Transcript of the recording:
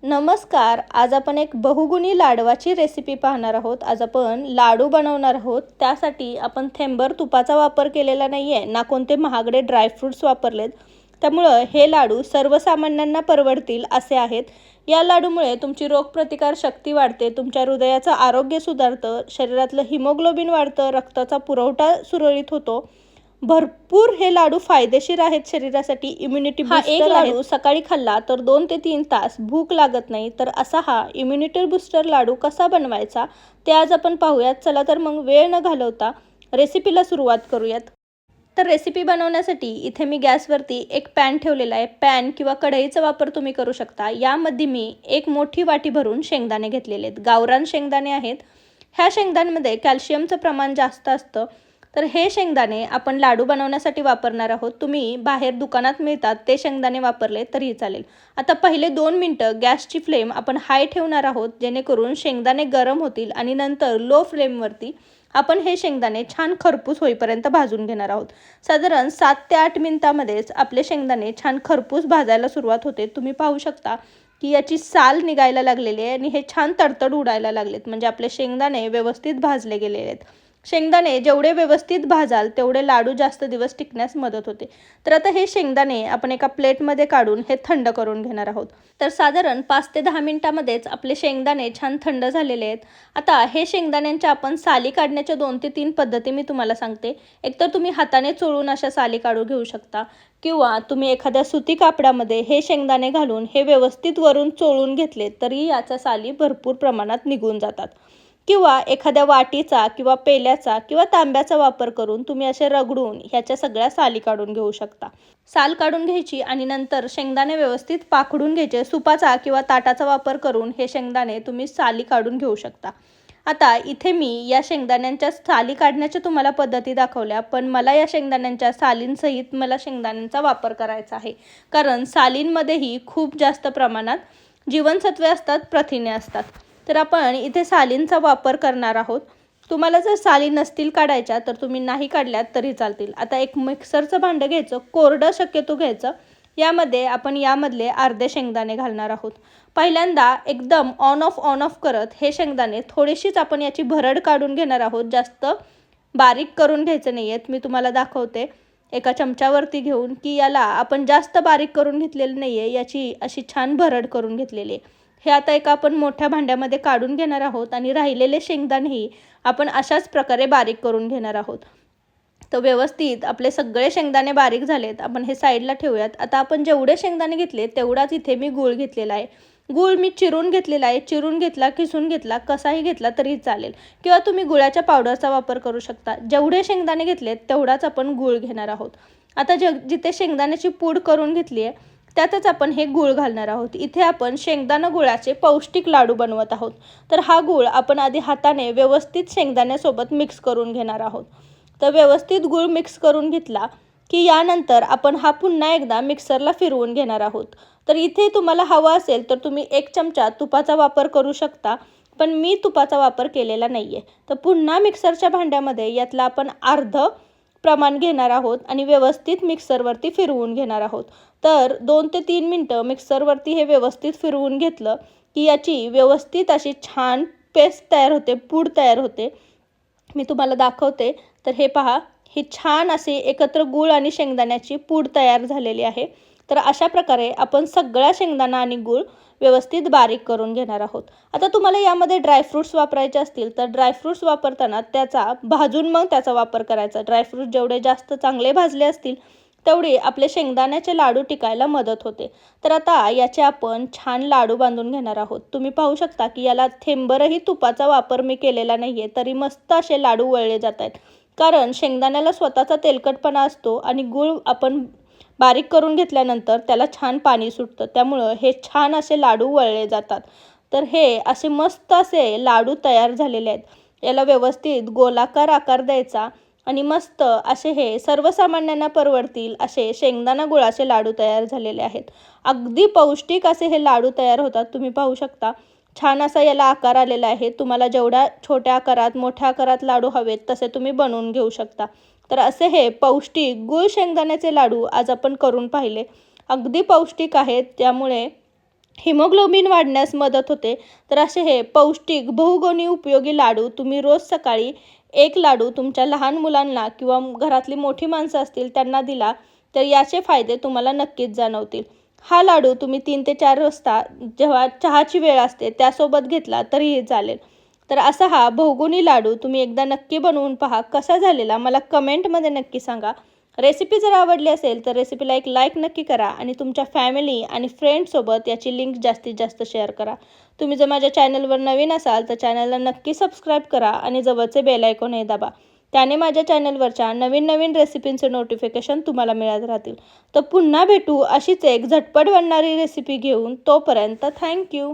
नमस्कार. आज आपण एक बहुगुणी लाडवाची रेसिपी पाहणार आहोत. आज आपण लाडू बनवणार आहोत. त्यासाठी आपण थेंबर तुपाचा वापर केलेला नाही आहे, ना कोणते महागडे ड्रायफ्रूट्स वापरलेत. त्यामुळं हे लाडू सर्वसामान्यांना परवडतील असे आहेत. या लाडूमुळे तुमची रोगप्रतिकार शक्ती वाढते, तुमच्या हृदयाचं आरोग्य सुधारतं, शरीरातलं हिमोग्लोबिन वाढतं, रक्ताचा पुरवठा सुरळीत होतो. भरपूर हे लाडू फायदेशीर आहेत शरीरासाठी. इम्युनिटी एक लाडू सकाळी खाल्ला तर 2 ते 3 तास भूक लागत नाही. तर असा हा इम्युनिटी बूस्टर लाडू कसा बनवायचा ते आज आपण पाहूयात. चला तर मग वेळ न घालवता रेसिपीला सुरुवात करूयात. तर रेसिपी बनवण्यासाठी इथे मी गॅसवरती एक पॅन ठेवलेला आहे. पॅन किंवा कढईचा वापर तुम्ही करू शकता. यामध्ये मी एक मोठी वाटी भरून शेंगदाणे घेतलेले आहेत. गावरान शेंगदाणे आहेत. ह्या शेंगदाण्यामध्ये कॅल्शियमचं प्रमाण जास्त असतं. तर हे शेंगदाणे आपण लाडू बनवण्यासाठी वापरणार आहोत. तुम्ही बाहेर दुकानात मिळतात ते शेंगदाणे वापरले तरीही चालेल. आता पहिले 2 मिनटं गॅसची फ्लेम आपण हाय ठेवणार आहोत, जेणेकरून शेंगदाणे गरम होतील आणि नंतर लो फ्लेमवरती आपण हे शेंगदाणे छान खरपूस होईपर्यंत भाजून घेणार आहोत. साधारण 7 ते 8 मिनिटांमध्येच आपले शेंगदाणे छान खरपूस भाजायला सुरुवात होते. तुम्ही पाहू शकता की याची साल निघायला लागलेली आहे आणि हे छान तडतड उडायला लागलेत, म्हणजे आपले शेंगदाणे व्यवस्थित भाजले गेलेले आहेत. शेंगदाणे जेवढे व्यवस्थित भाजाल तेवढे लाडू जास्त दिवस टिकण्यास मदत होते. तर आता हे शेंगदाणे आपण एका प्लेटमध्ये काढून हे थंड करून घेणार आहोत. तर साधारण 5 ते 10 मिनिटांमध्येच आपले शेंगदाणे छान थंड झालेले आहेत. आता हे शेंगदाण्यांच्या आपण साली काढण्याच्या 2 ते 3 पद्धती मी तुम्हाला सांगते. एकतर तुम्ही हाताने चोळून अशा साली काढून घेऊ शकता, किंवा तुम्ही एखाद्या सुती कापडामध्ये हे शेंगदाणे घालून हे व्यवस्थित वरून चोळून घेतले तरी याच्या साली भरपूर प्रमाणात निघून जातात. किंवा एखाद्या वाटीचा किंवा पेल्याचा किंवा तांब्याचा वापर करून तुम्ही असे रगडून ह्याच्या सगळ्या साली काढून घेऊ शकता. साल काढून घ्यायची आणि नंतर शेंगदाणे व्यवस्थित पाखडून घ्यायचे. सुपाचा किंवा ताटाचा वापर करून हे शेंगदाणे तुम्ही साली काढून घेऊ शकता. आता इथे मी या शेंगदाण्यांच्या साली काढण्याच्या तुम्हाला पद्धती दाखवल्या, पण मला या शेंगदाण्यांच्या सालींसहित शेंगदाण्यांचा वापर करायचा आहे. कारण सालींमध्येही खूप जास्त प्रमाणात जीवनसत्वे असतात, प्रथिने असतात. तर आपण इथे सालींचा वापर करणार आहोत. तुम्हाला जर साली नसतील काढायच्या तर तुम्ही नाही काढल्यात तरी चालतील. आता एक मिक्सरचं भांडं घ्यायचं, कोरडं शक्यतो घ्यायचं. यामध्ये आपण यामधले अर्धे शेंगदाणे घालणार आहोत. पहिल्यांदा एकदम ऑन ऑफ करत हे शेंगदाणे थोडीशीच आपण याची भरड काढून घेणार आहोत. जास्त बारीक करून घ्यायचं नाही आहेत. मी तुम्हाला दाखवते एका चमच्यावरती घेऊन की याला आपण जास्त बारीक करून घेतलेलं नाही आहे, याची अशी छान भरड करून घेतलेली आहे. हे आता एका आपण मोठ्या भांड्यामध्ये काढून घेणार आहोत आणि राहिलेले शेंगदाणेही आपण अशाच प्रकारे बारीक करून घेणार आहोत. तर व्यवस्थित आपले सगळे शेंगदाणे बारीक झालेत. आपण हे साईडला ठेवूयात. आता आपण जेवढे शेंगदाणे घेतले तेवढाच इथे मी गूळ घेतलेला आहे. गूळ मी चिरून घेतलेला आहे. चिरून घेतला, किसून घेतला, कसाही घेतला तरी चालेल, किंवा तुम्ही गुळाच्या पावडरचा वापर करू शकता. जेवढे शेंगदाणे घेतलेत तेवढाच आपण गूळ घेणार आहोत. आता जिथे शेंगदाण्याची पूड करून घेतली आहे त्यातच आपण हे गूळ घालणार आहोत. इथे आपण शेंगदाणा गुळाचे पौष्टिक लाडू बनवत आहोत. तर हा गूळ आपण आधी हाताने व्यवस्थित शेंगदाण्यासोबत मिक्स करून घेणार आहोत. तर व्यवस्थित गूळ मिक्स करून घेतला की यानंतर आपण हा पुन्हा एकदा मिक्सरला फिरवून घेणार आहोत. तर इथे तुम्हाला हवा असेल तर तुम्ही 1 चमचा तुपाचा वापर करू शकता, पण मी तुपाचा वापर केलेला नाही आहे. तर पुन्हा मिक्सरच्या भांड्यामध्ये यातला आपण अर्धं प्रमाण घेणार आहोत आणि व्यवस्थित मिक्सरवरती फिरवून घेणार आहोत. तर 2 ते 3 मिनटं मिक्सरवरती हे व्यवस्थित फिरवून घेतलं की याची व्यवस्थित अशी छान पेस्ट तयार होते, पूड तयार होते. मी तुम्हाला दाखवते. तर हे पहा, ही छान असे एकत्र गूळ आणि शेंगदाण्याची पूड तयार झालेली आहे. तर अशा प्रकारे आपण सगळा शेंगदाणा आणि गूळ व्यवस्थित बारीक करून घेणार आहोत. आता तुम्हाला यामध्ये ड्रायफ्रूट्स वापरायचे असतील तर ड्रायफ्रूट्स वापरताना भाजून मग त्याचा वापर करायचा. ड्रायफ्रूट जेवढे जास्त चांगले भाजले असतील तेवढे आपले शेंगदाण्याचे लाडू टिकायला मदत होते. तर आता याचे आपण छान लाडू बांधून घेणार आहोत. तुम्ही पाहू शकता की याला थेंबरही तुपाचा वापर मी केलेला नाही आहे, तरी मस्त असे लाडू वळले जात आहेत. कारण शेंगदाण्याला स्वतःचा तेलकटपणा असतो आणि गूळ आपण बारीक करून घेतल्यानंतर त्याला छान पाणी सुटतं, त्यामुळं हे छान असे लाडू वळले जातात. तर हे असे मस्त असे लाडू तयार झालेले आहेत. याला व्यवस्थित गोलाकार आकार द्यायचा आणि मस्त असे हे सर्वसामान्यांना परवडतील असे शेंगदाणा गुळाचे लाडू तयार झालेले आहेत. अगदी पौष्टिक असे हे लाडू तयार होतात. तुम्ही पाहू शकता छान असा याला आकार आलेला आहे. तुम्हाला जेवढ्या छोट्या आकारात, मोठ्या आकारात लाडू हवेत तसे तुम्ही बनवून घेऊ शकता. तर असे हे पौष्टिक गूळ शेंगदाण्याचे लाडू आज आपण करून पाहिले. अगदी पौष्टिक आहेत, त्यामुळे हिमोग्लोबिन वाढण्यास मदत होते. तर असे हे पौष्टिक बहुगुणी उपयोगी लाडू तुम्ही रोज सकाळी एक लाडू तुमच्या लहान मुलांना किंवा घरातली मोठी माणसं असतील त्यांना दिला तर याचे फायदे तुम्हाला नक्कीच जाणवतील. हा लाडू तुम्ही 3 ते 4 वाजता जेव्हा चहाची वेळ असते त्यासोबत घेतला तरीही चालेल. तर असा हा बहुगुणी लाडू तुम्ही एकदा नक्की बनवून पहा. कसा झालेला मला कमेंटमध्ये नक्की सांगा. रेसिपी जर आवडली असेल तर रेसिपीला एक लाईक नक्की करा आणि तुमच्या फॅमिली आणि फ्रेंड्ससोबत याची लिंक जास्तीत जास्त शेअर करा. तुम्ही जर माझ्या चॅनलवर नवीन असाल तर चॅनलला नक्की सबस्क्राईब करा आणि जवळचे बेल आयकॉनही दाबा. त्याने माझ्या चॅनलवरच्या नवीन नवीन रेसिपींचे नोटिफिकेशन तुम्हाला मिळत राहतील. तर पुन्हा भेटू अशीच एक झटपट बनणारी रेसिपी घेऊन. तोपर्यंत थँक्यू.